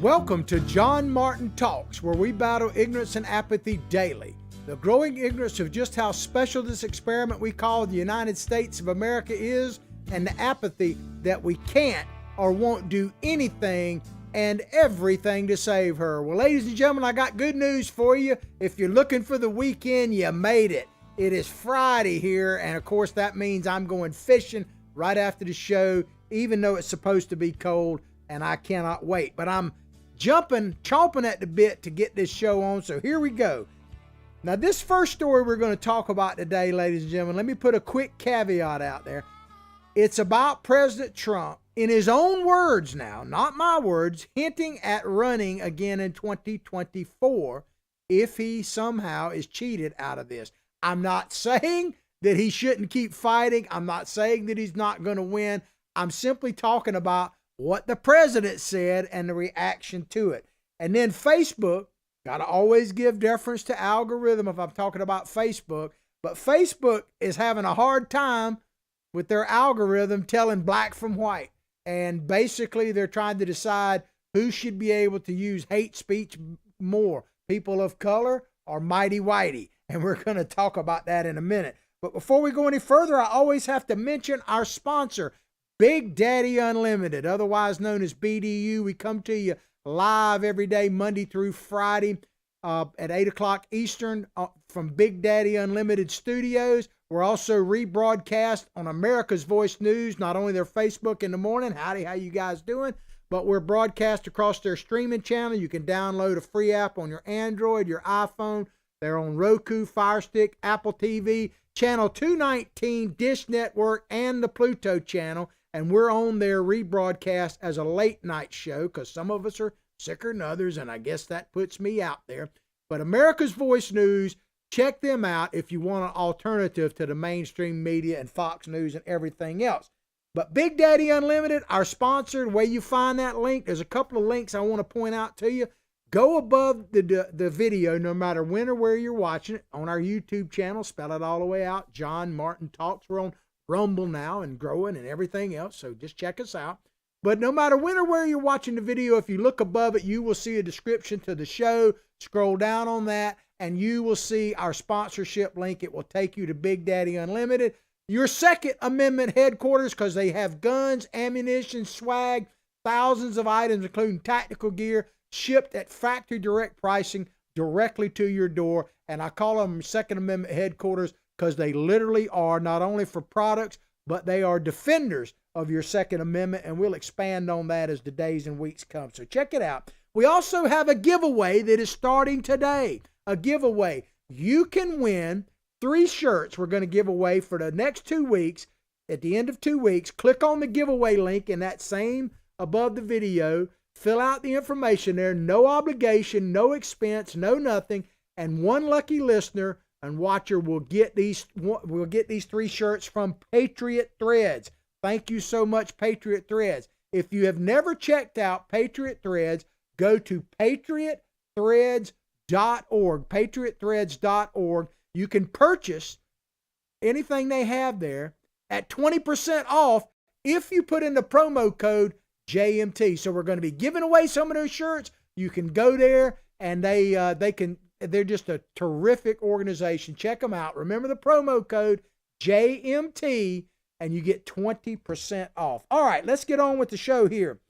Welcome to John Martin Talks, where we battle ignorance and apathy daily. The growing ignorance of just how special this experiment we call the United States of America is, and the apathy that we can't or won't do anything and everything to save her. Well, ladies and gentlemen, I got good news for you. If you're looking for the weekend, you made it. It is Friday here, and of course that means I'm going fishing right after the show, even though it's supposed to be cold, and I cannot wait. But I'm chomping at the bit to get this show on, so here we go. Now, this first story we're going to talk about today, ladies and gentlemen, let me put a quick caveat out there. It's about President Trump, in his own words now, not my words, hinting at running again in 2024 if he somehow is cheated out of this. I'm not saying that he shouldn't keep fighting. I'm not saying that he's not going to win. I'm simply talking about what the president said and the reaction to it. And then Facebook, got to always give deference to algorithm if I'm talking about Facebook, but Facebook is having a hard time with their algorithm telling black from white. And basically they're trying to decide who should be able to use hate speech more, people of color or mighty whitey. And we're going to talk about that in a minute. But before we go any further, I always have to mention our sponsor, Big Daddy Unlimited, otherwise known as BDU. We come to you live every day, Monday through Friday at 8 o'clock Eastern from Big Daddy Unlimited Studios. We're also rebroadcast on America's Voice News, not only their Facebook in the morning, howdy, how you guys doing, but we're broadcast across their streaming channel. You can download a free app on your Android, your iPhone. They're on Roku, Fire Stick, Apple TV, Channel 219, Dish Network, and the Pluto channel. And we're on their rebroadcast as a late night show because some of us are sicker than others, and I guess that puts me out there. But America's Voice News, check them out if you want an alternative to the mainstream media and Fox News and everything else. But Big Daddy Unlimited, our sponsor, the way you find that link, there's a couple of links I want to point out to you. Go above the video, no matter when or where you're watching it, on our YouTube channel. Spell it all the way out, John Martin Talks. We're on Rumble now and growing and everything else, so just check us out. But no matter when or where you're watching the video, if you look above it, you will see a description to the show. Scroll down on that, and you will see our sponsorship link. It will take you to Big Daddy Unlimited, your Second Amendment headquarters, because they have guns, ammunition, swag, thousands of items, including tactical gear, shipped at factory direct pricing directly to your door. And I call them Second Amendment headquarters because they literally are not only for products, but they are defenders of your Second Amendment, and we'll expand on that as the days and weeks come. So check it out. We also have a giveaway that is starting today. A giveaway. You can win 3 shirts we're going to give away for the next 2 weeks. At the end of 2 weeks, click on the giveaway link in that same above the video. Fill out the information there. No obligation, no expense, no nothing. And one lucky listener and watcher will get these 3 shirts from Patriot Threads. Thank you so much, Patriot Threads. If you have never checked out Patriot Threads, go to patriotthreads.org, patriotthreads.org. You can purchase anything they have there at 20% off if you put in the promo code JMT. So we're going to be giving away some of those shirts. You can go there, and they're just a terrific organization. Check them out. Remember the promo code JMT, and you get 20% off. All right, let's get on with the show here.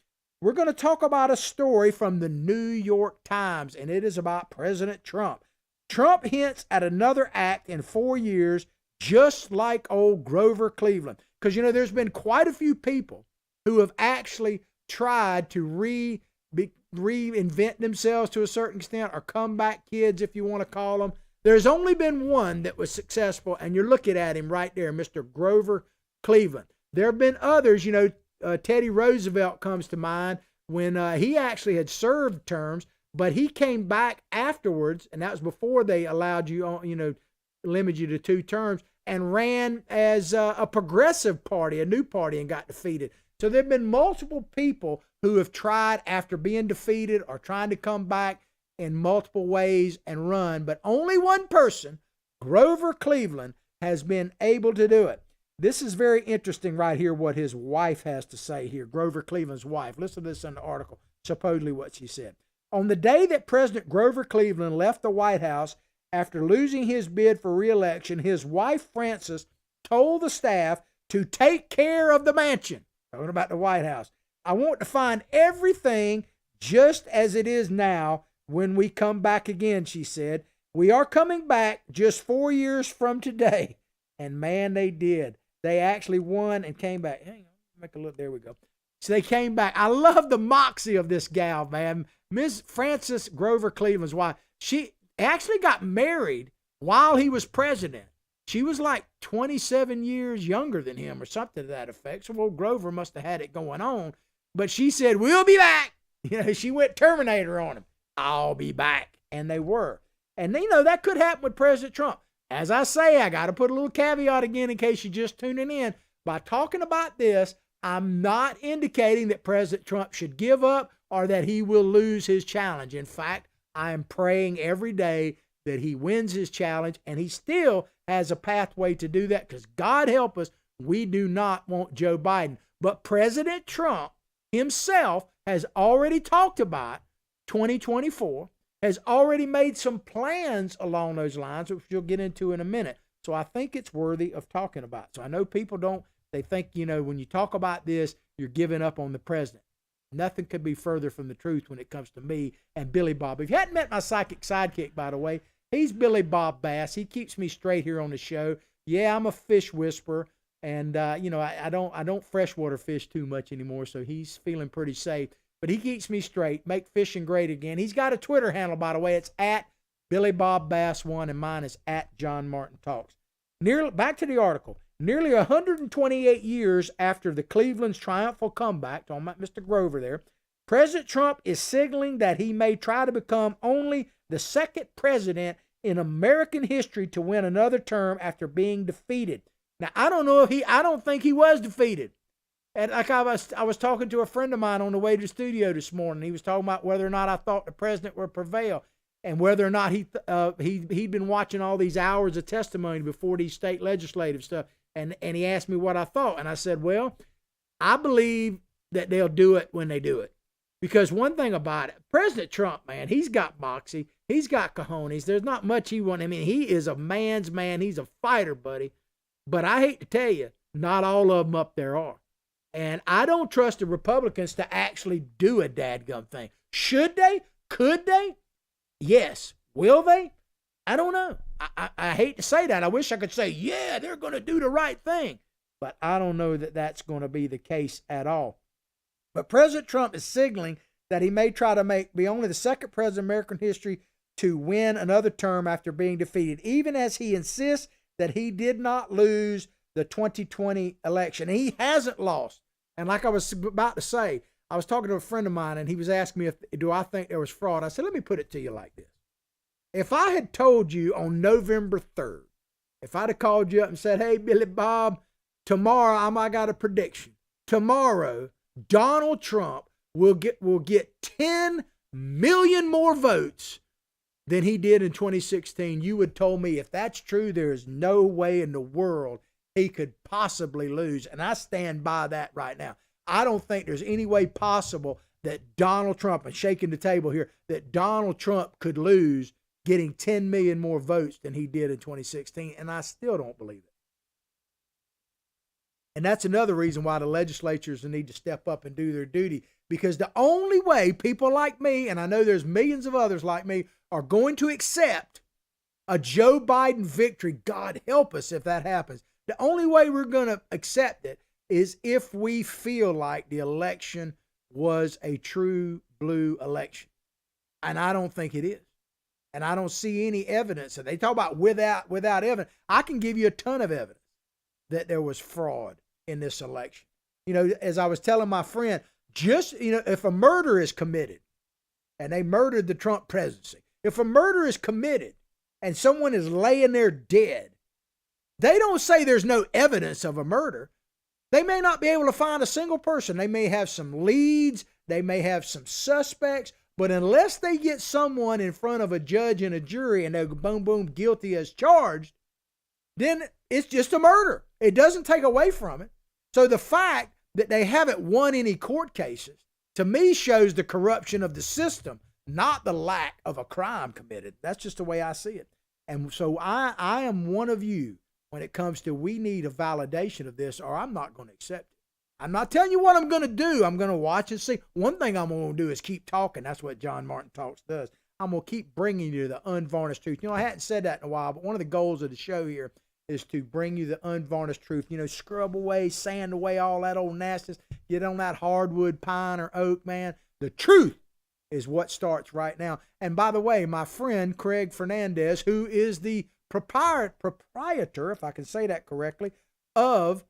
We're going to talk about a story from the New York Times, and it is about President Trump. Trump hints at another act in 4 years, just like old Grover Cleveland. Because, there's been quite a few people who have actually tried to reinvent themselves to a certain extent, or comeback kids, if you want to call them. There's only been one that was successful, and you're looking at him right there, Mr. Grover Cleveland. There have been others, Teddy Roosevelt comes to mind when he actually had served terms, but he came back afterwards, and that was before they allowed you, limit you to 2 terms, and ran as a progressive party, a new party, and got defeated. So there have been multiple people who have tried after being defeated or trying to come back in multiple ways and run, but only one person, Grover Cleveland, has been able to do it. This is very interesting right here, what his wife has to say here, Grover Cleveland's wife. Listen to this in the article. supposedly what she said. On the day that President Grover Cleveland left the White House after losing his bid for re-election, his wife Frances told the staff to take care of the mansion. Talking about the White House. I want to find everything just as it is now when we come back again, she said. We are coming back just 4 years from today. And man, they did. They actually won and came back. Hang on, make a look. There we go. So they came back. I love the moxie of this gal, man. Miss Frances Grover Cleveland's wife. She actually got married while he was president. She was like 27 years younger than him or something to that effect. So old Grover must have had it going on. But she said, we'll be back. You know, she went Terminator on him. I'll be back. And they were. And, you know, that could happen with President Trump. As I say, I got to put a little caveat again in case you're just tuning in. By talking about this, I'm not indicating that President Trump should give up or that he will lose his challenge. In fact, I am praying every day that he wins his challenge, and he still has a pathway to do that, because God help us, we do not want Joe Biden. But President Trump himself has already talked about 2024, has already made some plans along those lines, which we'll get into in a minute. So I think it's worthy of talking about. So I know people they think, you know, when you talk about this, you're giving up on the president. Nothing could be further from the truth when it comes to me and Billy Bob. If you hadn't met my psychic sidekick, by the way, he's Billy Bob Bass. He keeps me straight here on the show. Yeah, I'm a fish whisperer, and you know, I don't freshwater fish too much anymore, so he's feeling pretty safe. But he keeps me straight. Make fishing great again. He's got a Twitter handle, by the way. It's at Billy Bob Bass 1, and mine is at John Martin Talks. Back to the article. Nearly 128 years after the Cleveland's triumphal comeback, talking about Mr. Grover there, President Trump is signaling that he may try to become only the second president in American history to win another term after being defeated. Now, I don't think he was defeated. And like I was talking to a friend of mine on the way to the studio this morning. He was talking about whether or not I thought the president would prevail, and whether or not he'd been watching all these hours of testimony before these state legislative stuff. And he asked me what I thought. And I said, well, I believe that they'll do it when they do it. Because one thing about it, President Trump, man, he's got moxie. He's got cojones. There's not much he wants. I mean, he is a man's man. He's a fighter, buddy. But I hate to tell you, not all of them up there are. And I don't trust the Republicans to actually do a dadgum thing. Should they? Could they? Yes. Will they? I don't know. I hate to say that. I wish I could say, yeah, they're going to do the right thing. But I don't know that that's going to be the case at all. But President Trump is signaling that he may try to be only the second president in American history to win another term after being defeated, even as he insists that he did not lose the 2020 election. He hasn't lost. And like I was about to say, I was talking to a friend of mine, and he was asking me, do I think there was fraud? I said, let me put it to you like this. If I had told you on November 3rd, if I'd have called you up and said, hey, Billy Bob, tomorrow I got a prediction. Tomorrow, Donald Trump will get 10 million more votes than he did in 2016. You would have told me, if that's true, there is no way in the world he could possibly lose. And I stand by that right now. I don't think there's any way possible that Donald Trump, and shaking the table here, that Donald Trump could lose getting 10 million more votes than he did in 2016. And I still don't believe it. And that's another reason why the legislatures need to step up and do their duty. Because the only way people like me, and I know there's millions of others like me, are going to accept a Joe Biden victory, God help us if that happens. The only way we're going to accept it is if we feel like the election was a true blue election. And I don't think it is. And I don't see any evidence. And they talk about without evidence. I can give you a ton of evidence that there was fraud in this election. You know, as I was telling my friend, if a murder is committed and they murdered the Trump presidency, if a murder is committed and someone is laying there dead, they don't say there's no evidence of a murder. They may not be able to find a single person. They may have some leads. They may have some suspects. But unless they get someone in front of a judge and a jury and they go boom, boom, guilty as charged, then it's just a murder. It doesn't take away from it. So the fact that they haven't won any court cases, to me shows the corruption of the system, not the lack of a crime committed. That's just the way I see it. And so I am one of you when it comes to we need a validation of this or I'm not going to accept it. I'm not telling you what I'm going to do. I'm going to watch and see. One thing I'm going to do is keep talking. That's what John Martin Talks does. I'm going to keep bringing you the unvarnished truth. I hadn't said that in a while, but one of the goals of the show here is to bring you the unvarnished truth. Scrub away, sand away all that old nastiness. Get on that hardwood, pine, or oak, man. The truth is what starts right now. And by the way, my friend Craig Fernandez, who is the proprietor, if I can say that correctly, of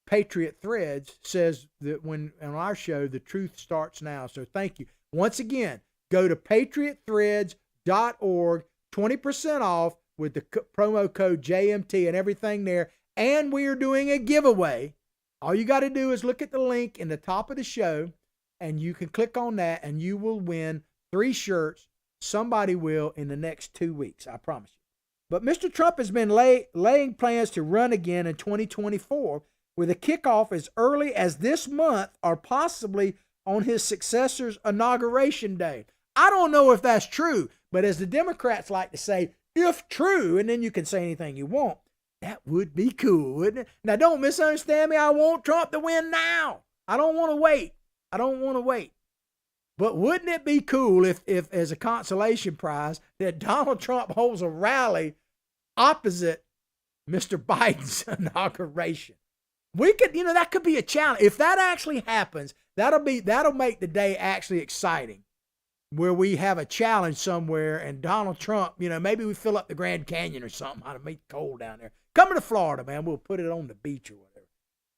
Patriot Threads, says that when on our show, the truth starts now. So thank you. Once again, go to patriotthreads.org, 20% off with the promo code JMT and everything there. And we are doing a giveaway. All you got to do is look at the link in the top of the show, and you can click on that, and you will win 3 shirts. Somebody will in the next 2 weeks, I promise you. But Mr. Trump has been laying plans to run again in 2024 with a kickoff as early as this month or possibly on his successor's inauguration day. I don't know if that's true, but as the Democrats like to say, if true, and then you can say anything you want, that would be cool, wouldn't it? Now, don't misunderstand me. I want Trump to win now. I don't want to wait. But wouldn't it be cool if as a consolation prize, that Donald Trump holds a rally opposite Mr. Biden's inauguration? We could, that could be a challenge. If that actually happens, that'll make the day actually exciting, where we have a challenge somewhere and Donald Trump, maybe we fill up the Grand Canyon or something. It'll be cold down there. Come to Florida, man. We'll put it on the beach or whatever.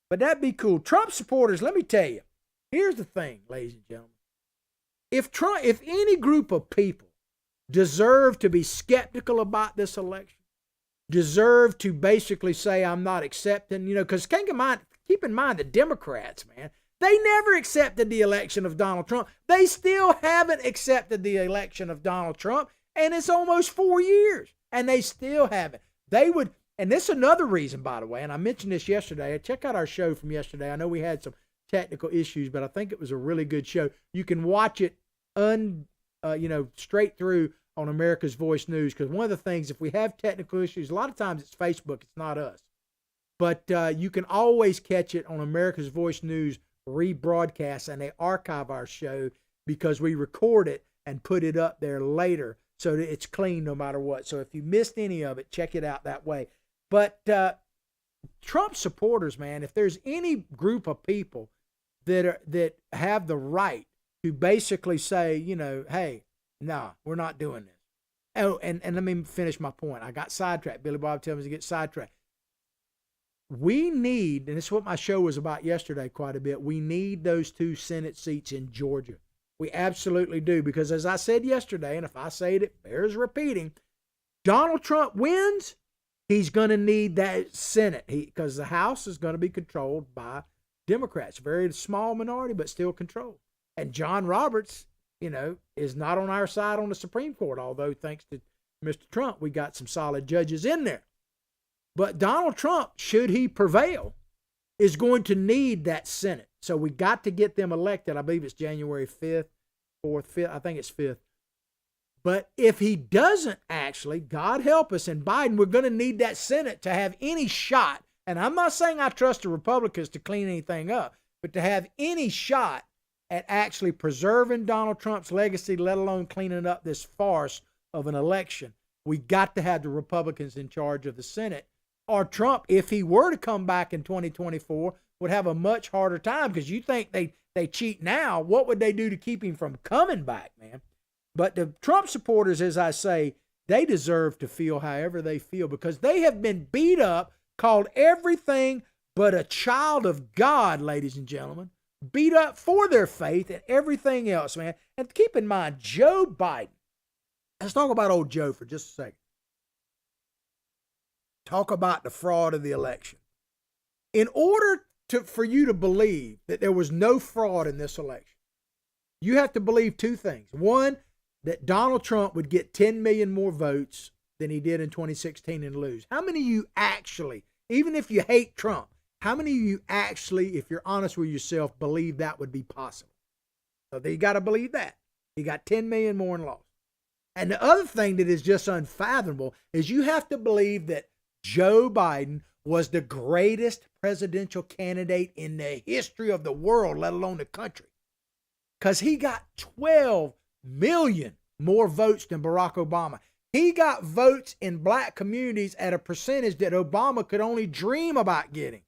But that'd be cool. Trump supporters, let me tell you, here's the thing, ladies and gentlemen. If any group of people deserve to be skeptical about this election, deserve to basically say, I'm not accepting, because keep in mind the Democrats, man, they never accepted the election of Donald Trump. They still haven't accepted the election of Donald Trump, and it's almost 4 years, and they still haven't. They would, and this is another reason, by the way, and I mentioned this yesterday. Check out our show from yesterday. I know we had some technical issues, but I think it was a really good show. You can watch it straight through on America's Voice News, because one of the things, if we have technical issues, a lot of times it's Facebook, it's not us. But you can always catch it on America's Voice News rebroadcast, and they archive our show because we record it and put it up there later so that it's clean no matter what. So if you missed any of it, check it out that way. But Trump supporters, man, if there's any group of people that have the right to basically say, hey, no, we're not doing this. Oh, and let me finish my point. I got sidetracked. Billy Bob tells me to get sidetracked. We need, and this is what my show was about yesterday quite a bit, we need those 2 Senate seats in Georgia. We absolutely do, because as I said yesterday, and if I say it, it bears repeating, Donald Trump wins, he's going to need that Senate, because the House is going to be controlled by Democrats. Very small minority, but still controlled. And John Roberts, is not on our side on the Supreme Court, although thanks to Mr. Trump, we got some solid judges in there. But Donald Trump, should he prevail, is going to need that Senate. So we got to get them elected. I believe it's January 5th, 4th, 5th. I think it's 5th. But if he doesn't actually, God help us, and Biden, we're going to need that Senate to have any shot. And I'm not saying I trust the Republicans to clean anything up, but to have any shot at actually preserving Donald Trump's legacy, let alone cleaning up this farce of an election, we got to have the Republicans in charge of the Senate. Or Trump, if he were to come back in 2024, would have a much harder time, because you think they cheat now. What would they do to keep him from coming back, man? But the Trump supporters, as I say, they deserve to feel however they feel, because they have been beat up, called everything but a child of God, ladies and gentlemen. Beat up for their faith and everything else, man. And keep in mind, Joe Biden. Let's talk about old Joe for just a second. Talk about the fraud of the election. In order for you to believe that there was no fraud in this election, you have to believe 2 things. One, that Donald Trump would get 10 million more votes than he did in 2016 and lose. How many of you actually, even if you hate Trump, how many of you actually, if you're honest with yourself, believe that would be possible? So you got to believe that. He got 10 million more in loss. And the other thing that is just unfathomable is you have to believe that Joe Biden was the greatest presidential candidate in the history of the world, let alone the country. Because he got 12 million more votes than Barack Obama. He got votes in black communities at a percentage that Obama could only dream about getting.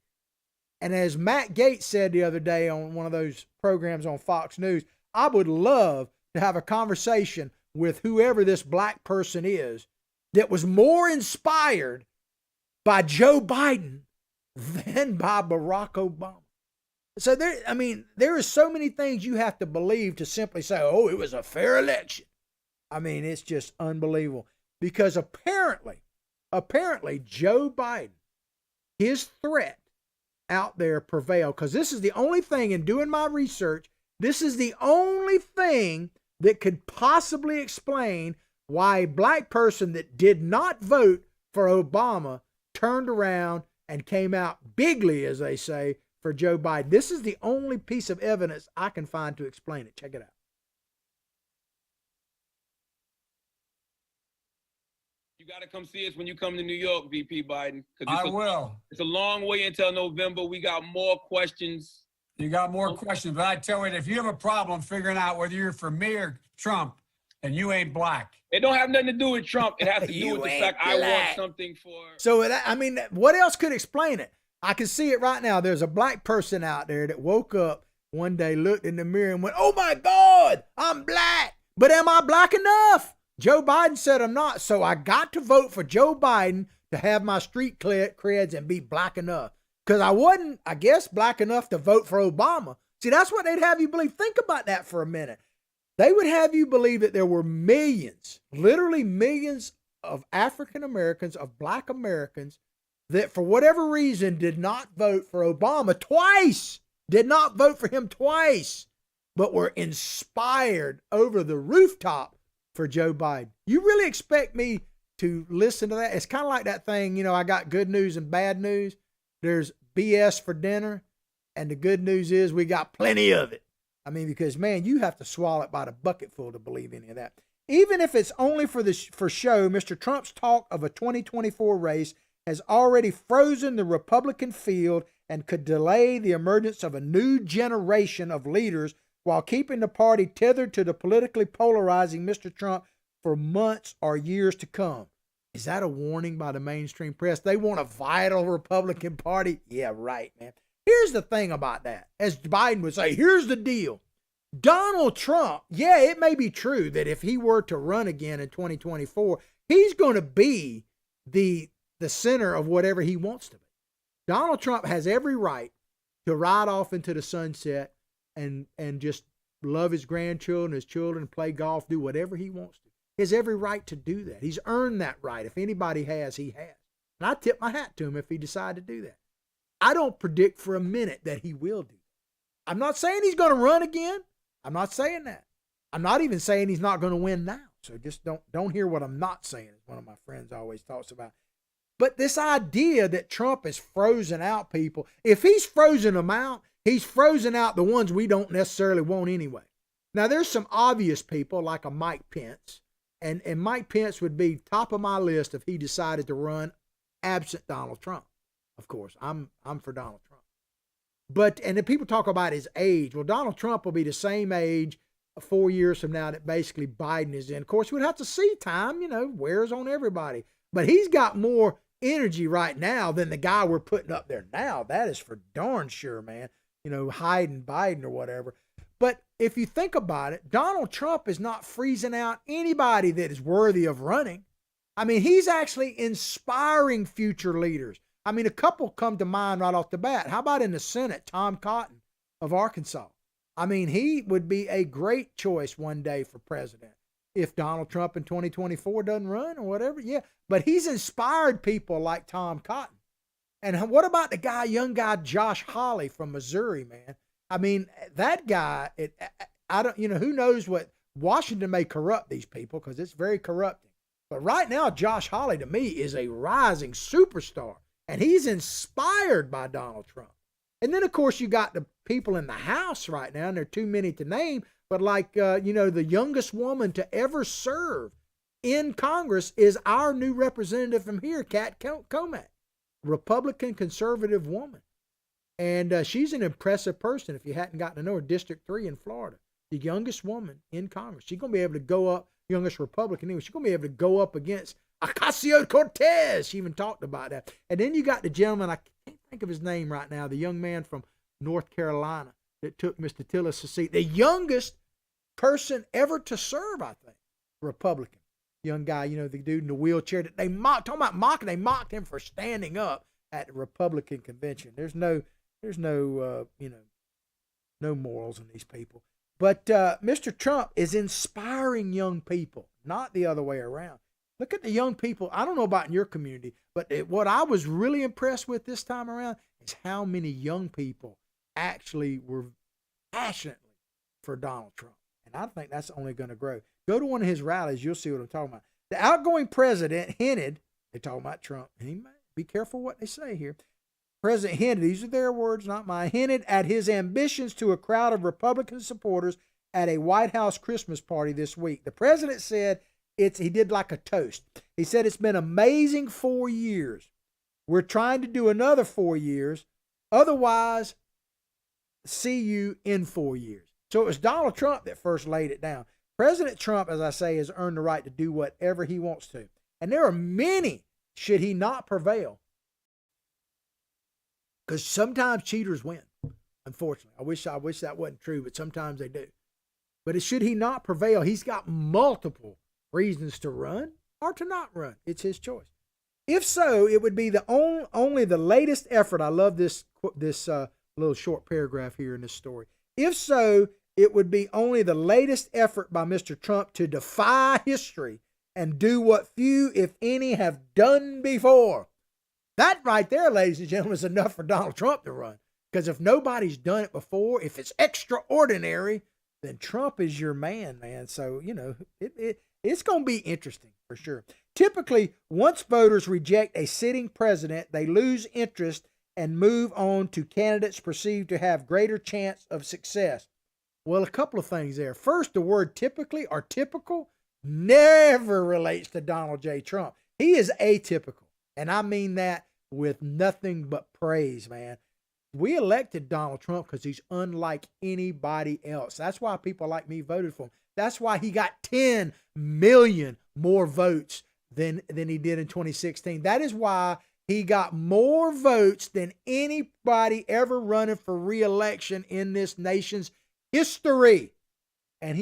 And as Matt Gaetz said the other day on one of those programs on Fox News, I would love to have a conversation with whoever this black person is that was more inspired by Joe Biden than by Barack Obama. So there are so many things you have to believe to simply say, oh, it was a fair election. I mean, it's just unbelievable. Because apparently, Joe Biden, his threat out there prevailed. Because this is the only thing, in doing my research, this is the only thing that could possibly explain why a black person that did not vote for Obama turned around and came out bigly, as they say, for Joe Biden. This is the only piece of evidence I can find to explain it. Check it out. You got to come see us when you come to New York, VP Biden. I will. It's a long way until November. We got more questions. You got more questions, but I tell you, if you have a problem figuring out whether you're for me or Trump, and you ain't black. It don't have nothing to do with Trump. It has to do with the fact I want something for. So, I mean, what else could explain it? I can see it right now. There's a black person out there that woke up one day, looked in the mirror and went, oh my God, I'm black. But am I black enough? Joe Biden said I'm not. So I got to vote for Joe Biden to have my street creds and be black enough. Because I wasn't, I guess, black enough to vote for Obama. See, that's what they'd have you believe. Think about that for a minute. They would have you believe that there were millions, literally millions of African Americans, of black Americans, that for whatever reason did not vote for Obama twice, did not vote for him twice, but were inspired over the rooftop for Joe Biden. You really expect me to listen to that? It's kind of like that thing, I got good news and bad news. There's BS for dinner, and the good news is we got plenty of it. I mean, because, man, you have to swallow it by the bucketful to believe any of that. Even if it's only for show, Mr. Trump's talk of a 2024 race has already frozen the Republican field and could delay the emergence of a new generation of leaders while keeping the party tethered to the politically polarizing Mr. Trump for months or years to come. Is that a warning by the mainstream press? They want a vital Republican Party? Yeah, right, man. Here's the thing about that. As Biden would say, here's the deal. Donald Trump, yeah, it may be true that if he were to run again in 2024, he's going to be the center of whatever he wants to be. Donald Trump has every right to ride off into the sunset and just love his grandchildren, his children, play golf, do whatever he wants to. He has every right to do that. He's earned that right. If anybody has, he has. And I tip my hat to him if he decided to do that. I don't predict for a minute that he will do that. I'm not saying he's going to run again. I'm not saying that. I'm not even saying he's not going to win now. So just don't hear what I'm not saying, as one of my friends always talks about. But this idea that Trump is frozen out people, if he's frozen them out, he's frozen out the ones we don't necessarily want anyway. Now, there's some obvious people like a Mike Pence, and Mike Pence would be top of my list if he decided to run absent Donald Trump. Of course, I'm for Donald Trump. But, and then people talk about his age. Well, Donald Trump will be the same age 4 years from now that basically Biden is in. Of course, we'd have to see. Time, wears on everybody. But he's got more energy right now than the guy we're putting up there now. That is for darn sure, man. Hiding Biden or whatever. But if you think about it, Donald Trump is not freezing out anybody that is worthy of running. I mean, he's actually inspiring future leaders. I mean, a couple come to mind right off the bat. How about in the Senate, Tom Cotton of Arkansas? I mean, he would be a great choice one day for president if Donald Trump in 2024 doesn't run or whatever. Yeah, but he's inspired people like Tom Cotton. And what about the young guy, Josh Hawley from Missouri, man? I mean, that guy, who knows what, Washington may corrupt these people because it's very corrupting. But right now, Josh Hawley to me is a rising superstar. And he's inspired by Donald Trump. And then, of course, you got the people in the House right now, and there are too many to name, but like, the youngest woman to ever serve in Congress is our new representative from here, Kat Comack, Republican conservative woman. And she's an impressive person if you hadn't gotten to know her. District 3 in Florida, the youngest woman in Congress. She's going to be able to go up, youngest Republican anyway, she's going to be able to go up against Ocasio-Cortez. She even talked about that. And then you got the gentleman, I can't think of his name right now, the young man from North Carolina that took Mr. Tillis' seat. The youngest person ever to serve, I think, Republican. Young guy, the dude in the wheelchair that they mocked. Talking about mocking, they mocked him for standing up at the Republican convention. There's no morals in these people. But Mr. Trump is inspiring young people, not the other way around. Look at the young people. I don't know about in your community, but what I was really impressed with this time around is how many young people actually were passionately for Donald Trump. And I think that's only going to grow. Go to one of his rallies, you'll see what I'm talking about. The outgoing president hinted, they're talking about Trump, and he might be careful what they say here. President hinted, these are their words, not mine, hinted at his ambitions to a crowd of Republican supporters at a White House Christmas party this week. The president said he did like a toast. He said, it's been amazing 4 years. We're trying to do another 4 years. Otherwise, see you in 4 years. So it was Donald Trump that first laid it down. President Trump, as I say, has earned the right to do whatever he wants to. And there are many, should he not prevail. Because sometimes cheaters win, unfortunately. I wish that wasn't true, but sometimes they do. But should he not prevail, he's got multiple reasons to run or to not run. It's his choice. If so, it would be only the latest effort. I love this little short paragraph here in this story. If so, it would be only the latest effort by Mr. Trump to defy history and do what few, if any, have done before. That right there, ladies and gentlemen, is enough for Donald Trump to run. Because if nobody's done it before, if it's extraordinary, then Trump is your man. So, it's going to be interesting for sure. Typically, once voters reject a sitting president, they lose interest and move on to candidates perceived to have greater chance of success. Well, a couple of things there. First, the word typically or typical never relates to Donald J. Trump. He is atypical. And I mean that with nothing but praise, man. We elected Donald Trump because he's unlike anybody else. That's why people like me voted for him. That's why he got 10 million more votes than he did in 2016. That is why he got more votes than anybody ever running for re-election in this nation's history. And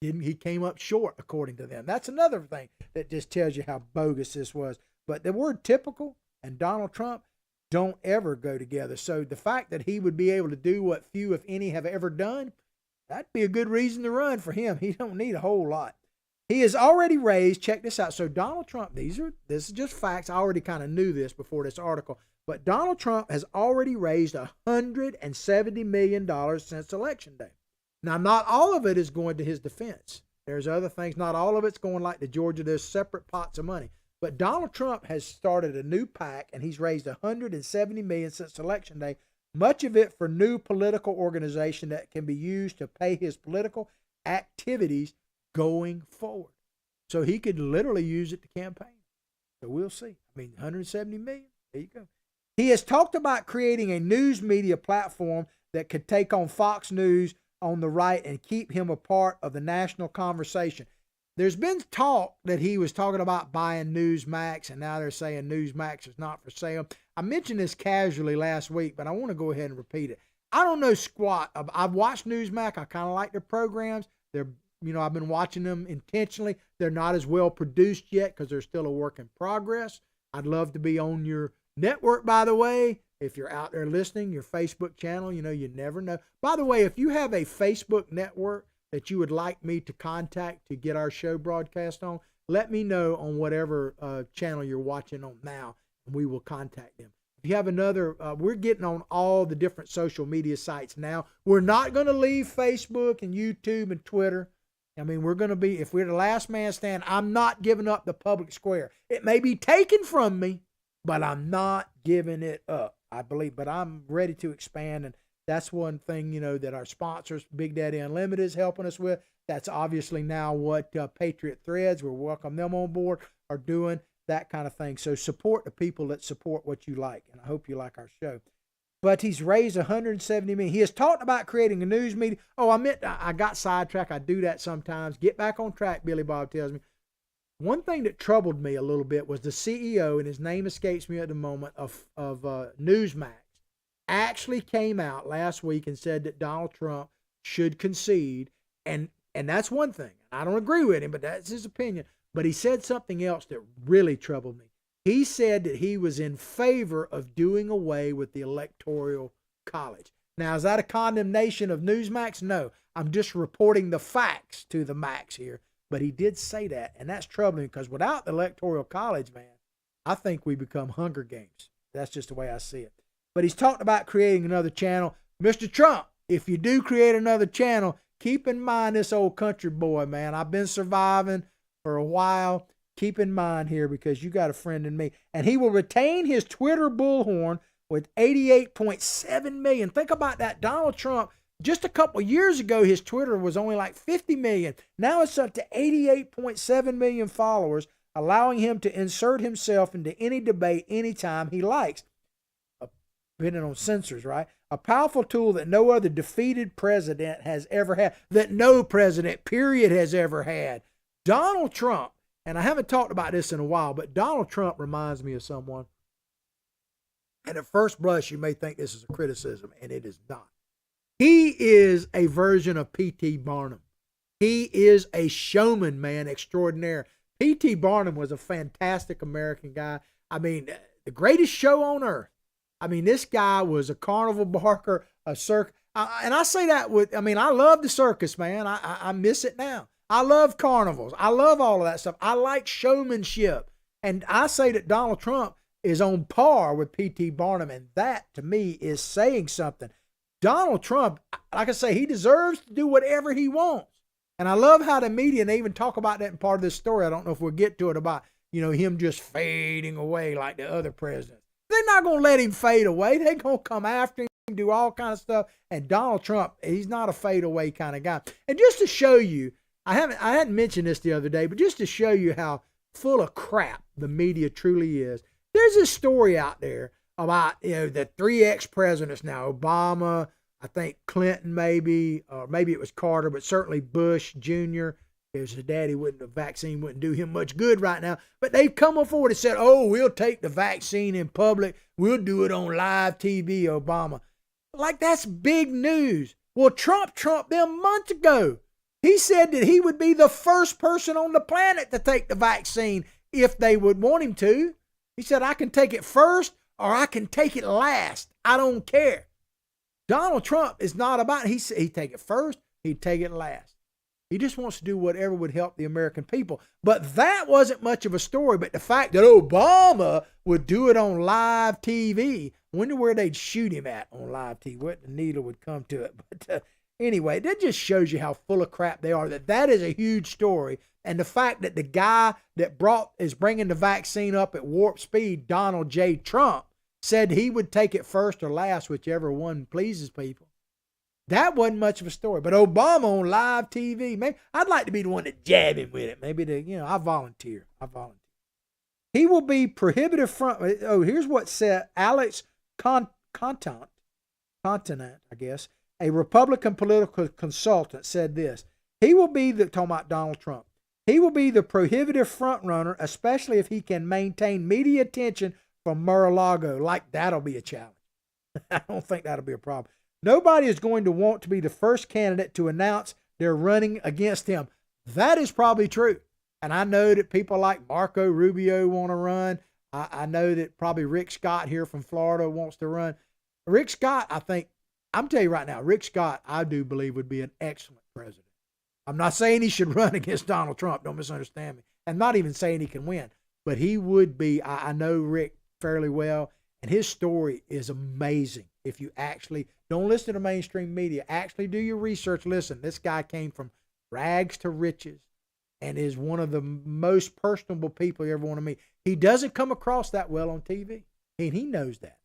he came up short, according to them. That's another thing that just tells you how bogus this was. But the word typical and Donald Trump don't ever go together. So the fact that he would be able to do what few, if any, have ever done, that'd be a good reason to run for him. He don't need a whole lot. He has already raised, check this out. So Donald Trump, this is just facts. I already kind of knew this before this article, but Donald Trump has already raised $170 million since Election Day. Now, not all of it is going to his defense. There's other things. Not all of it's going like to Georgia. There's separate pots of money. But Donald Trump has started a new PAC, and he's raised $170 million since Election Day, much of it for new political organization that can be used to pay his political activities going forward. So he could literally use it to campaign. So we'll see. I mean, $170 million, there you go. He has talked about creating a news media platform that could take on Fox News on the right and keep him a part of the national conversation. There's been talk that he was talking about buying Newsmax, and now they're saying Newsmax is not for sale. I mentioned this casually last week, but I want to go ahead and repeat it. I don't know squat. I've watched Newsmax. I kind of like their programs. I've been watching them intentionally. They're not as well produced yet because they're still a work in progress. I'd love to be on your network, by the way. If you're out there listening, your Facebook channel, you never know. By the way, if you have a Facebook network that you would like me to contact to get our show broadcast on, let me know on whatever channel you're watching on now, and we will contact them. If you have another, we're getting on all the different social media sites now. We're not going to leave Facebook and YouTube and Twitter. I mean, we're going to be, if we're the last man stand, I'm not giving up the public square. It may be taken from me, but I'm not giving it up. I believe, but I'm ready to expand, and That's one thing, that our sponsors, Big Daddy Unlimited, is helping us with. That's obviously now what Patriot Threads, we welcome them on board, are doing, that kind of thing. So support the people that support what you like, and I hope you like our show. But he's raised $170 million. He has talked about creating a news media. Oh, I got sidetracked. I do that sometimes. Get back on track, Billy Bob tells me. One thing that troubled me a little bit was the CEO, and his name escapes me at the moment, of Newsmax, actually came out last week and said that Donald Trump should concede. And that's one thing. I don't agree with him, but that's his opinion. But he said something else that really troubled me. He said that he was in favor of doing away with the Electoral College. Now, is that a condemnation of Newsmax? No. I'm just reporting the facts to the max here. But he did say that, and that's troubling because without the Electoral College, man, I think we become Hunger Games. That's just the way I see it. But he's talked about creating another channel. Mr. Trump, if you do create another channel, keep in mind this old country boy, man. I've been surviving for a while. Keep in mind here because you got a friend in me. And he will retain his Twitter bullhorn with 88.7 million. Think about that. Donald Trump, just a couple of years ago, his Twitter was only like 50 million. Now it's up to 88.7 million followers, allowing him to insert himself into any debate anytime he likes. Depending on censors, right? A powerful tool that no other defeated president has ever had, that no president, period, has ever had. Donald Trump, and I haven't talked about this in a while, but Donald Trump reminds me of someone. And at first blush, you may think this is a criticism, and it is not. He is a version of P.T. Barnum. He is a showman, man, extraordinaire. P.T. Barnum was a fantastic American guy. I mean, the greatest show on earth. I mean, this guy was a carnival barker, a circus. And I say that I love the circus, man. I miss it now. I love carnivals. I love all of that stuff. I like showmanship. And I say that Donald Trump is on par with P.T. Barnum. And that, to me, is saying something. Donald Trump, like I say, he deserves to do whatever he wants. And I love how the media, and they even talk about that in part of this story. I don't know if we'll get to it about, him just fading away like the other presidents. They're not going to let him fade away. They're going to come after him, do all kinds of stuff. And Donald Trump, he's not a fade away kind of guy. And just to show you, I hadn't mentioned this the other day, but just to show you how full of crap the media truly is. There's this story out there about, the 3 ex-presidents now, Obama, I think Clinton maybe, or maybe it was Carter, but certainly Bush Jr., because his daddy the vaccine wouldn't do him much good right now. But they've come forward and said, we'll take the vaccine in public. We'll do it on live TV, Obama. Like, that's big news. Well, Trump them months ago. He said that he would be the first person on the planet to take the vaccine if they would want him to. He said, I can take it first or I can take it last. I don't care. Donald Trump is not about it. He'd take it first. He'd take it last. He just wants to do whatever would help the American people. But that wasn't much of a story. But the fact that Obama would do it on live TV, I wonder where they'd shoot him at on live TV, what the needle would come to it. But anyway, that just shows you how full of crap they are. That is a huge story. And the fact that the guy that is bringing the vaccine up at warp speed, Donald J. Trump, said he would take it first or last, whichever one pleases people. That wasn't much of a story. But Obama on live TV, maybe I'd like to be the one to jab him with it. Maybe I volunteer. He will be prohibitive front. Here's what said Alex Contant, I guess, a Republican political consultant, said this. He will be talking about Donald Trump. He will be the prohibitive front runner, especially if he can maintain media attention from Mar-a-Lago. Like, that'll be a challenge. I don't think that'll be a problem. Nobody is going to want to be the first candidate to announce they're running against him. That is probably true. And I know that people like Marco Rubio want to run. I know that probably Rick Scott here from Florida wants to run. Rick Scott, I'm telling you right now, Rick Scott, I do believe would be an excellent president. I'm not saying he should run against Donald Trump. Don't misunderstand me. I'm not even saying he can win. But he would be, I know Rick fairly well, and his story is amazing. If you actually don't listen to mainstream media, actually do your research. Listen, this guy came from rags to riches and is one of the most personable people you ever want to meet. He doesn't come across that well on TV, and he knows that.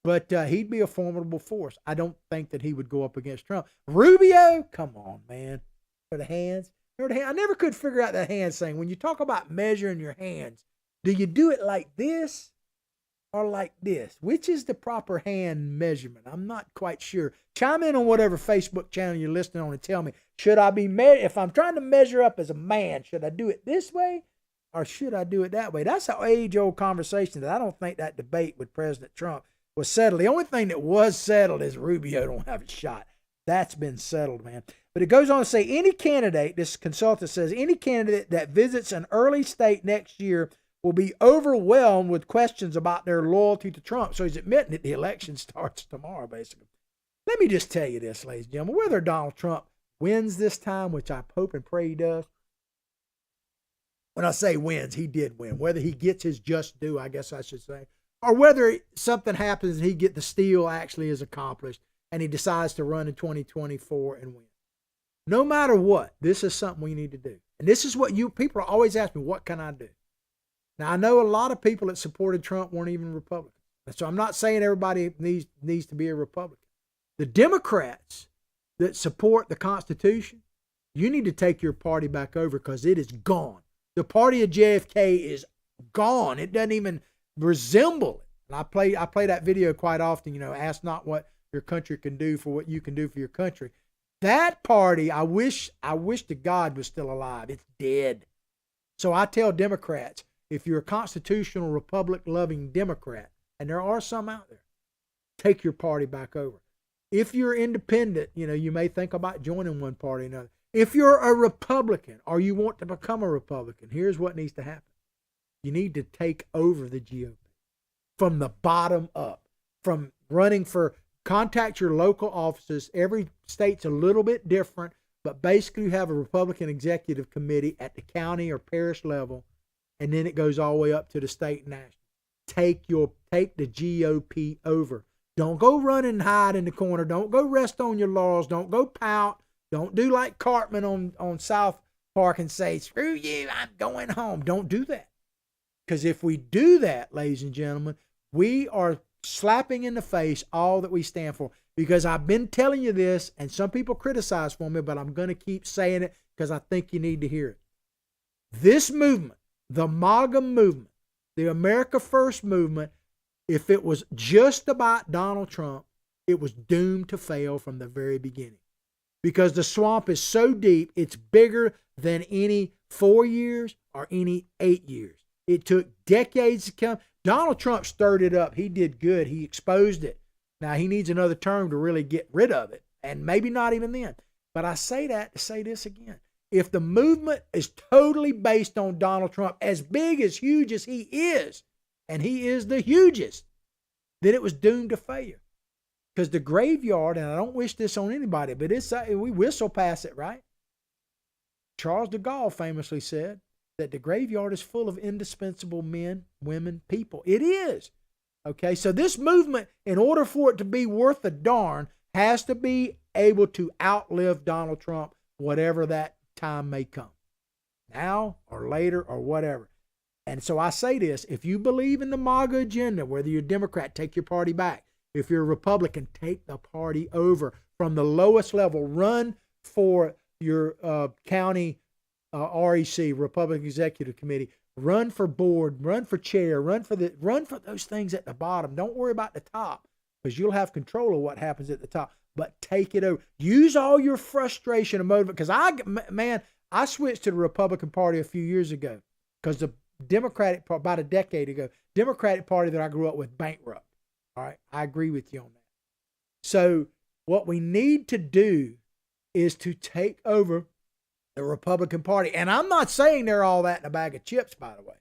But he'd be a formidable force. I don't think that he would go up against Trump. Rubio, come on, man. For the hands. I never could figure out that hand thing. When you talk about measuring your hands, do you do it like this or like this? Which is the proper hand measurement? I'm not quite sure. Chime in on whatever Facebook channel you're listening on and tell me, should I be if I'm trying to measure up as a man, should I do it this way or should I do it that way? That's an age-old conversation that I don't think that debate with President Trump was settled. The only thing that was settled is Rubio don't have a shot. That's been settled, man. But it goes on to say any candidate, this consultant says, any candidate that visits an early state next year will be overwhelmed with questions about their loyalty to Trump. So he's admitting that the election starts tomorrow, basically. Let me just tell you this, ladies and gentlemen, whether Donald Trump wins this time, which I hope and pray he does. When I say wins, he did win. Whether he gets his just due, I guess I should say, or whether something happens and he the steal actually is accomplished and he decides to run in 2024 and win. No matter what, this is something we need to do. And this is what people always ask me, what can I do? Now, I know a lot of people that supported Trump weren't even Republicans. So I'm not saying everybody needs to be a Republican. The Democrats that support the Constitution, you need to take your party back over because it is gone. The party of JFK is gone. It doesn't even resemble it. And I play that video quite often, ask not what your country can do for what you can do for your country. That party, I wish to God was still alive. It's dead. So I tell Democrats, if you're a constitutional republic-loving Democrat, and there are some out there, take your party back over. If you're independent, you may think about joining one party or another. If you're a Republican or you want to become a Republican, here's what needs to happen. You need to take over the GOP from the bottom up, from running for contact your local offices. Every state's a little bit different, but basically you have a Republican executive committee at the county or parish level, and then it goes all the way up to the state and national. Take the GOP over. Don't go run and hide in the corner. Don't go rest on your laurels. Don't go pout. Don't do like Cartman on South Park and say, screw you, I'm going home. Don't do that. Because if we do that, ladies and gentlemen, we are slapping in the face all that we stand for. Because I've been telling you this, and some people criticize for me, but I'm going to keep saying it because I think you need to hear it. This movement, the MAGA movement, the America First movement, if it was just about Donald Trump, it was doomed to fail from the very beginning. Because the swamp is so deep, it's bigger than any 4 years or any 8 years. It took decades to come. Donald Trump stirred it up. He did good. He exposed it. Now, he needs another term to really get rid of it, and maybe not even then. But I say that to say this again. If the movement is totally based on Donald Trump, as big, as huge as he is, and he is the hugest, then it was doomed to failure. Because the graveyard, and I don't wish this on anybody, but we whistle past it, right? Charles de Gaulle famously said that the graveyard is full of indispensable men, women, people. It is. Okay, so this movement, in order for it to be worth a darn, has to be able to outlive Donald Trump, whatever that time may come. Now or later or whatever. And so I say this, if you believe in the MAGA agenda, whether you're a Democrat, take your party back. If you're a Republican, take the party over from the lowest level. Run for your county REC, Republican Executive Committee. Run for board. Run for chair. Run for those things at the bottom. Don't worry about the top because you'll have control of what happens at the top. But take it over. Use all your frustration and motive. Because I switched to the Republican Party a few years ago because the Democratic Party, about a decade ago, Democratic Party that I grew up with, bankrupt. All right, I agree with you on that. So what we need to do is to take over the Republican Party. And I'm not saying they're all that in a bag of chips, by the way.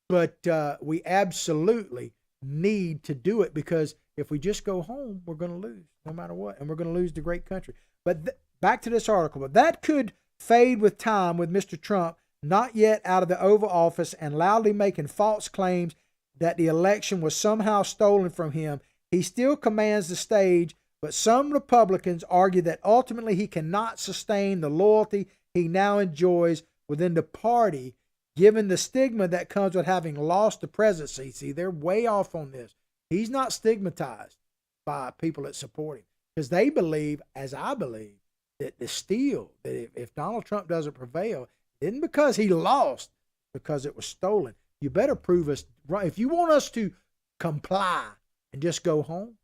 But we absolutely need to do it because if we just go home, we're going to lose no matter what. And we're going to lose the great country. But back to this article. But that could fade with time with Mr. Trump not yet out of the Oval Office and loudly making false claims that the election was somehow stolen from him. He still commands the stage, but some Republicans argue that ultimately he cannot sustain the loyalty he now enjoys within the party, given the stigma that comes with having lost the presidency. See, they're way off on this. He's not stigmatized by people that support him because they believe, as I believe, that the steal, that if Donald Trump doesn't prevail, it isn't because he lost, because it was stolen. You better prove us right. If you want us to comply and just go home,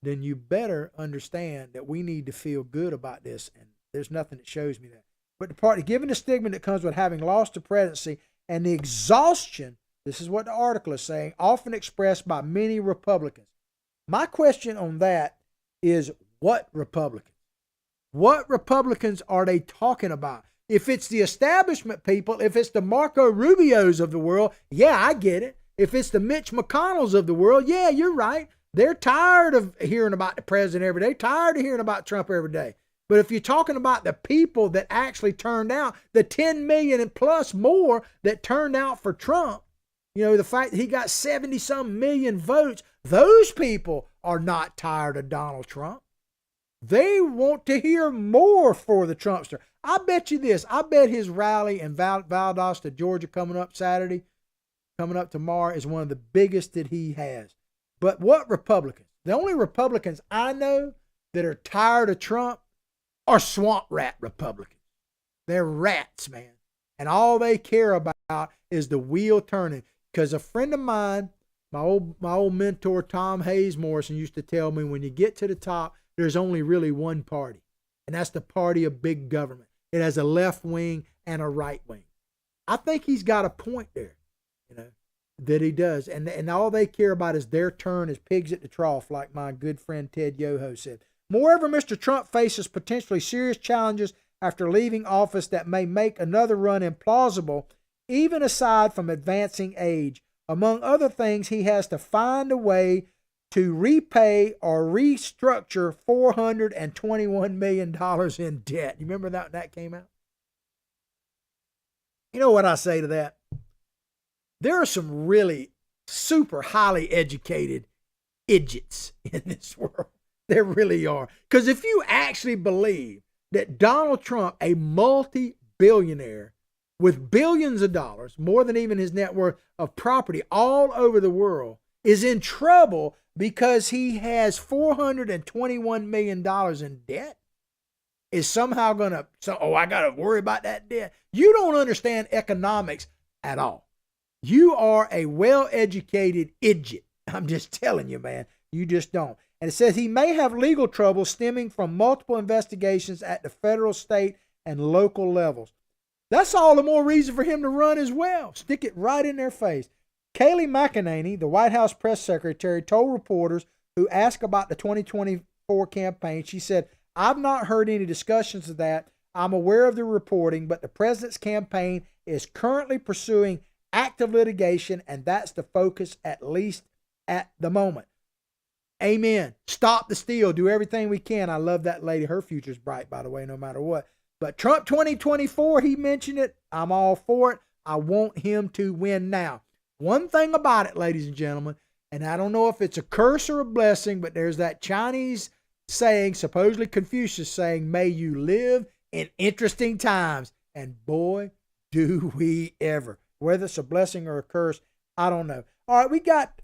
then you better understand that we need to feel good about this. And there's nothing that shows me that. But the part, given the stigma that comes with having lost the presidency and the exhaustion, this is what the article is saying, often expressed by many Republicans. My question on that is, what Republicans? What Republicans are they talking about? If it's the establishment people, if it's the Marco Rubios of the world, yeah, I get it. If it's the Mitch McConnells of the world, yeah, you're right. They're tired of hearing about the president every day, tired of hearing about Trump every day. But if you're talking about the people that actually turned out, the 10 million and plus more that turned out for Trump, you know, the fact that he got 70-some million votes, those people are not tired of Donald Trump. They want to hear more for the Trumpster. I bet you this. I bet his rally in Valdosta, Georgia, coming up Saturday, coming up tomorrow, is one of the biggest that he has. But what Republicans? The only Republicans I know that are tired of Trump are swamp rat Republicans. They're rats, man. And all they care about is the wheel turning. Because a friend of mine, my old mentor, Tom Hayes Morrison, used to tell me, when you get to the top, there's only really one party, and that's the party of big government. It has a left wing and a right wing. I think he's got a point there, you know, that he does. And all they care about is their turn as pigs at the trough, like my good friend Ted Yoho said. Moreover, Mr. Trump faces potentially serious challenges after leaving office that may make another run implausible, even aside from advancing age. Among other things, he has to find a way to repay or restructure $421 million in debt. You remember that came out? You know what I say to that? There are some really super highly educated idiots in this world. There really are. Because if you actually believe that Donald Trump, a multi-billionaire with billions of dollars, more than even his net worth of property all over the world, is in trouble because he has $421 million in debt, is somehow going to, I got to worry about that debt. You don't understand economics at all. You are a well-educated idiot. I'm just telling you, man. You just don't. And it says he may have legal trouble stemming from multiple investigations at the federal, state, and local levels. That's all the more reason for him to run as well. Stick it right in their face. Kayleigh McEnany, the White House press secretary, told reporters who asked about the 2024 campaign, she said, "I've not heard any discussions of that. I'm aware of the reporting, but the president's campaign is currently pursuing active litigation, and that's the focus, at least at the moment." Amen. Stop the steal. Do everything we can. I love that lady. Her future's bright, by the way, no matter what. But Trump 2024, he mentioned it. I'm all for it. I want him to win now. One thing about it, ladies and gentlemen, and I don't know if it's a curse or a blessing, but there's that Chinese saying, supposedly Confucius saying, "May you live in interesting times." And boy, do we ever. Whether it's a blessing or a curse, I don't know. All right, we got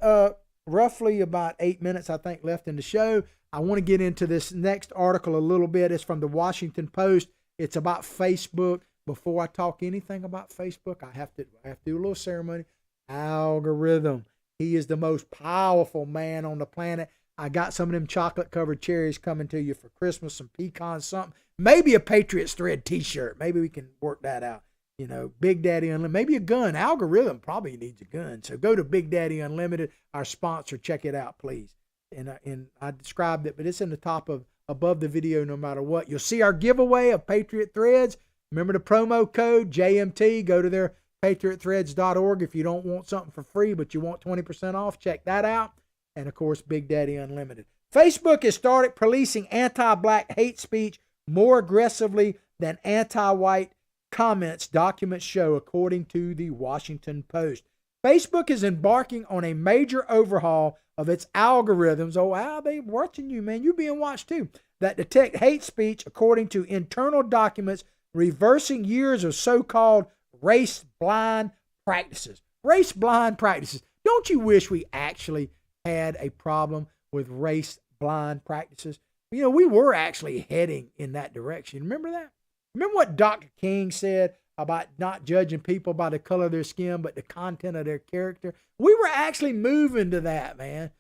roughly about 8 minutes, I think, left in the show. I want to get into this next article a little bit. It's from the Washington Post. It's about Facebook. Before I talk anything about Facebook, I have to do a little ceremony. Algorithm. He is the most powerful man on the planet. I got some of them chocolate-covered cherries coming to you for Christmas, some pecans, something. Maybe a Patriots Thread t-shirt. Maybe we can work that out. You know, Big Daddy Unlimited. Maybe a gun. Algorithm probably needs a gun. So go to Big Daddy Unlimited, our sponsor. Check it out, please. And I described it, but it's in the top of above the video no matter what. You'll see our giveaway of Patriot Threads. Remember the promo code JMT. Go to their patriotthreads.org if you don't want something for free, but you want 20% off. Check that out. And, of course, Big Daddy Unlimited. Facebook has started policing anti-black hate speech more aggressively than anti-white comments, documents show, according to the Washington Post. Facebook is embarking on a major overhaul of its algorithms. Oh, wow, they watching you, man. You're being watched, too. That detect hate speech, according to internal documents, reversing years of so-called race-blind practices. Race-blind practices. Don't you wish we actually had a problem with race blind practices. You know, we were actually heading in that direction. Remember that? Remember what Dr. King said about not judging people by the color of their skin, but the content of their character? We were actually moving to that, man.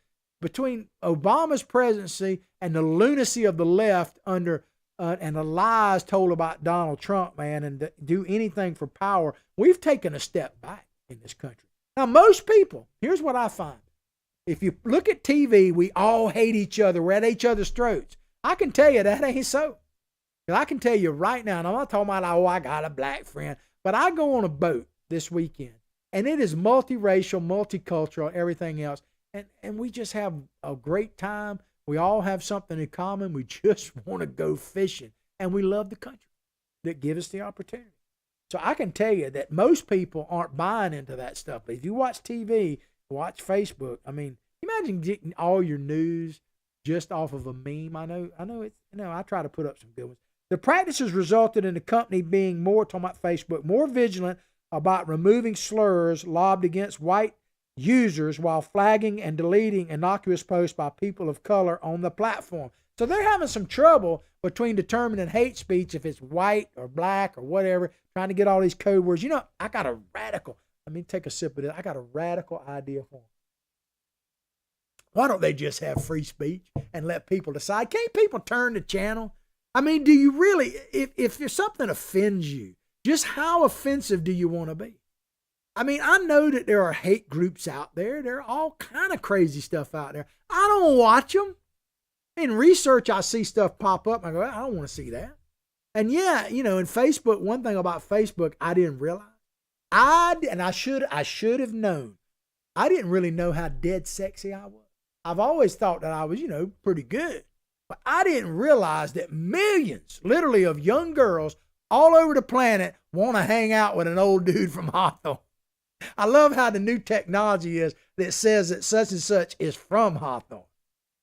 Between Obama's presidency and the lunacy of the left under and the lies told about Donald Trump, man, and do anything for power, we've taken a step back in this country. Now, most people, here's what I find. If you look at TV, we all hate each other. We're at each other's throats. I can tell you that ain't so. I can tell you right now, and I'm not talking about, oh, I got a black friend, but I go on a boat this weekend, and it is multiracial, multicultural, everything else, and we just have a great time. We all have something in common. We just want to go fishing, and we love the country that gives us the opportunity. So I can tell you that most people aren't buying into that stuff. But if you watch TV, watch Facebook, I mean, imagine getting all your news just off of a meme. I know it's, I try to put up some good ones. The practices resulted in the company being talking about Facebook, more vigilant about removing slurs lobbed against white users while flagging and deleting innocuous posts by people of color on the platform. So they're having some trouble between determining hate speech, if it's white or black or whatever, trying to get all these code words. I got a radical, let me take a sip of this. I got a radical idea for them. Why don't they just have free speech and let people decide? Can't people turn the channel? I mean, do you really, if something offends you, just how offensive do you want to be? I mean, I know that there are hate groups out there. There are all kind of crazy stuff out there. I don't watch them. In research, I see stuff pop up. I go, I don't want to see that. And yeah, in Facebook, one thing about Facebook, I didn't realize. I should have known. I didn't really know how dead sexy I was. I've always thought that I was, pretty good. But I didn't realize that millions, literally, of young girls all over the planet want to hang out with an old dude from Hawthorne. I love how the new technology is that says that such and such is from Hawthorne.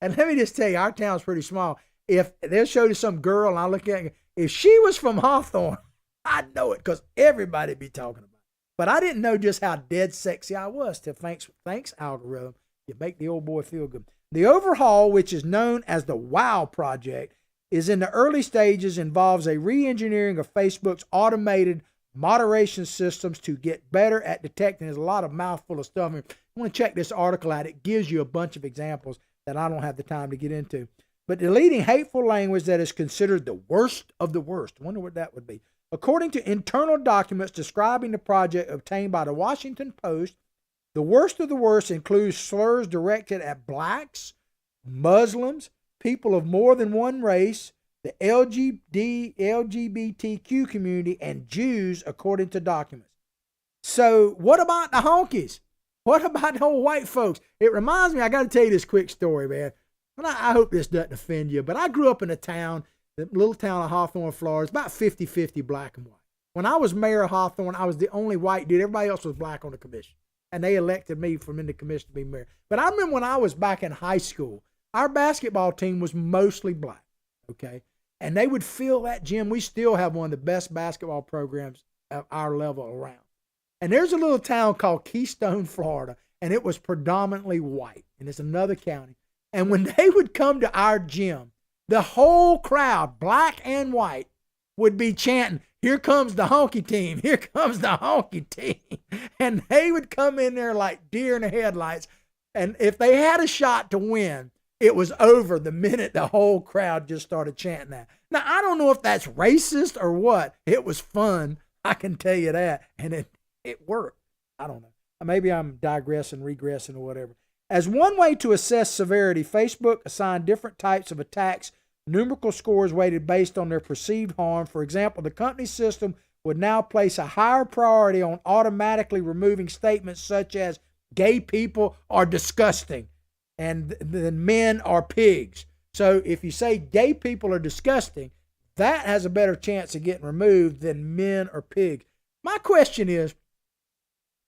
And let me just tell you, our town's pretty small. If they'll show you some girl and I look at her, if she was from Hawthorne, I'd know it because everybody be talking about it. But I didn't know just how dead sexy I was till thanks algorithm. You make the old boy feel good. The overhaul, which is known as the WOW project, is in the early stages, involves a re-engineering of Facebook's automated moderation systems to get better at detecting. There's a lot of mouthful of stuff. I want to check this article out. It gives you a bunch of examples that I don't have the time to get into. But deleting hateful language that is considered the worst of the worst. I wonder what that would be. According to internal documents describing the project obtained by the Washington Post, the worst of the worst includes slurs directed at blacks, Muslims, people of more than one race, the LGBTQ community, and Jews, according to documents. So what about the honkies? What about the old white folks? It reminds me, I got to tell you this quick story, man. And I hope this doesn't offend you, but I grew up in a town, the little town of Hawthorne, Florida. It's about 50-50 black and white. When I was mayor of Hawthorne, I was the only white dude. Everybody else was black on the commission. And they elected me from in the commission to be mayor. But I remember when I was back in high school, our basketball team was mostly black, okay? And they would fill that gym. We still have one of the best basketball programs at our level around. And there's a little town called Keystone, Florida, and it was predominantly white. And it's another county. And when they would come to our gym, the whole crowd, black and white, would be chanting, "Here comes the honky team. Here comes the honky team." And they would come in there like deer in the headlights. And if they had a shot to win, it was over the minute the whole crowd just started chanting that. Now, I don't know if that's racist or what. It was fun. I can tell you that. And it worked. I don't know. Maybe I'm digressing, regressing, or whatever. As one way to assess severity, Facebook assigned different types of attacks numerical scores weighted based on their perceived harm. For example, the company system would now place a higher priority on automatically removing statements such as gay people are disgusting and then men are pigs. So if you say gay people are disgusting, that has a better chance of getting removed than men are pigs. My question is,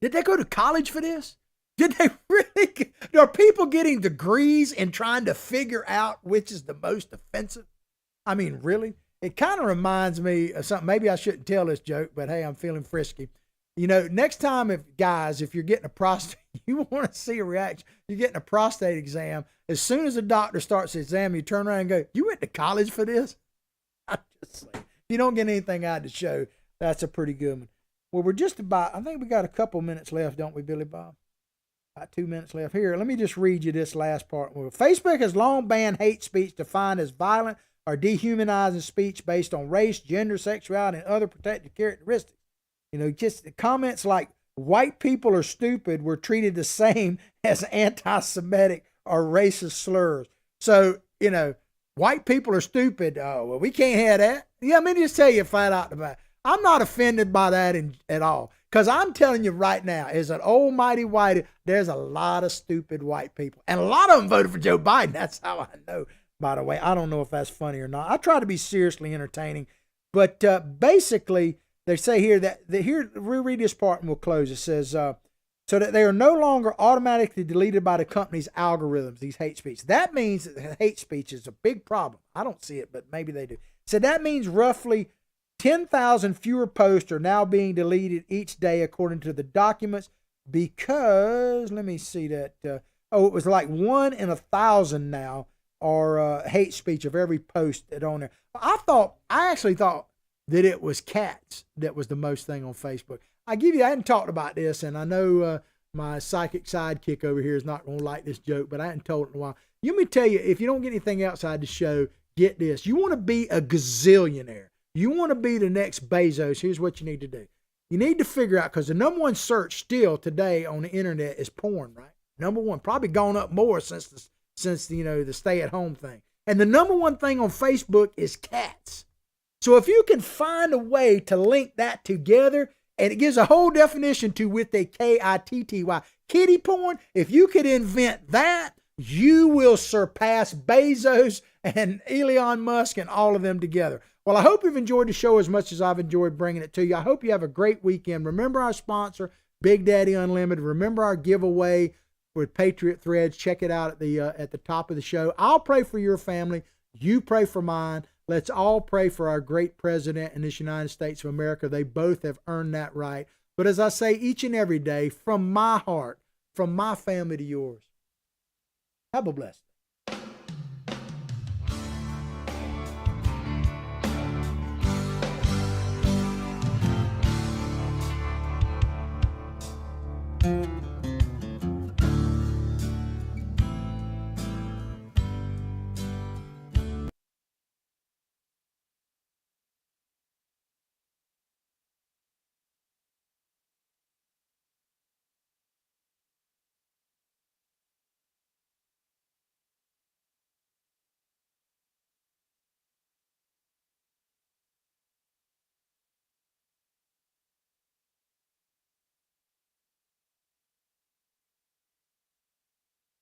did they go to college for this? Did they really? Are people getting degrees in trying to figure out which is the most offensive? I mean, really? It kind of reminds me of something. Maybe I shouldn't tell this joke, but hey, I'm feeling frisky. You know, next time, if you're getting a prostate, you want to see a reaction. You're getting a prostate exam. As soon as the doctor starts the exam, you turn around and go, "You went to college for this?" I'm just saying. If you don't get anything out of the show, that's a pretty good one. Well, we're just about, I think we got a couple minutes left, don't we, Billy Bob? About 2 minutes left. Here, let me just read you this last part. Well, Facebook has long banned hate speech defined as violent or dehumanizing speech based on race, gender, sexuality, and other protected characteristics. You know, just comments like white people are stupid were treated the same as anti-Semitic or racist slurs. So, you know, white people are stupid. Oh, well, we can't have that. Yeah, let me just tell you flat out about it. I'm not offended by that at all. Because I'm telling you right now, as an almighty whitey, there's a lot of stupid white people. And a lot of them voted for Joe Biden. That's how I know, by the way. I don't know if that's funny or not. I try to be seriously entertaining. But basically, they say here here, reread this part and we'll close. It says, so that they are no longer automatically deleted by the company's algorithms, these hate speech. That means that hate speech is a big problem. I don't see it, but maybe they do. So that means roughly 10,000 fewer posts are now being deleted each day, according to the documents, because, let me see that. It was like 1 in 1,000 now are hate speech of every post that on there. I actually thought that it was cats that was the most thing on Facebook. I hadn't talked about this, and I know my psychic sidekick over here is not going to like this joke, but I hadn't told it in a while. Let me tell you, if you don't get anything outside the show, get this. You want to be a gazillionaire. You want to be the next Bezos. Here's what you need to do. You need to figure out, because the number one search still today on the internet is porn, right? Number one, probably gone up more since the stay-at-home thing. And the number one thing on Facebook is cats. So if you can find a way to link that together, and it gives a whole definition to with a Kitty, kitty porn, if you could invent that, you will surpass Bezos and Elon Musk and all of them together. Well, I hope you've enjoyed the show as much as I've enjoyed bringing it to you. I hope you have a great weekend. Remember our sponsor, Big Daddy Unlimited. Remember our giveaway with Patriot Threads. Check it out at the top of the show. I'll pray for your family. You pray for mine. Let's all pray for our great president in this United States of America. They both have earned that right. But as I say each and every day, from my heart, from my family to yours, have a blessed day.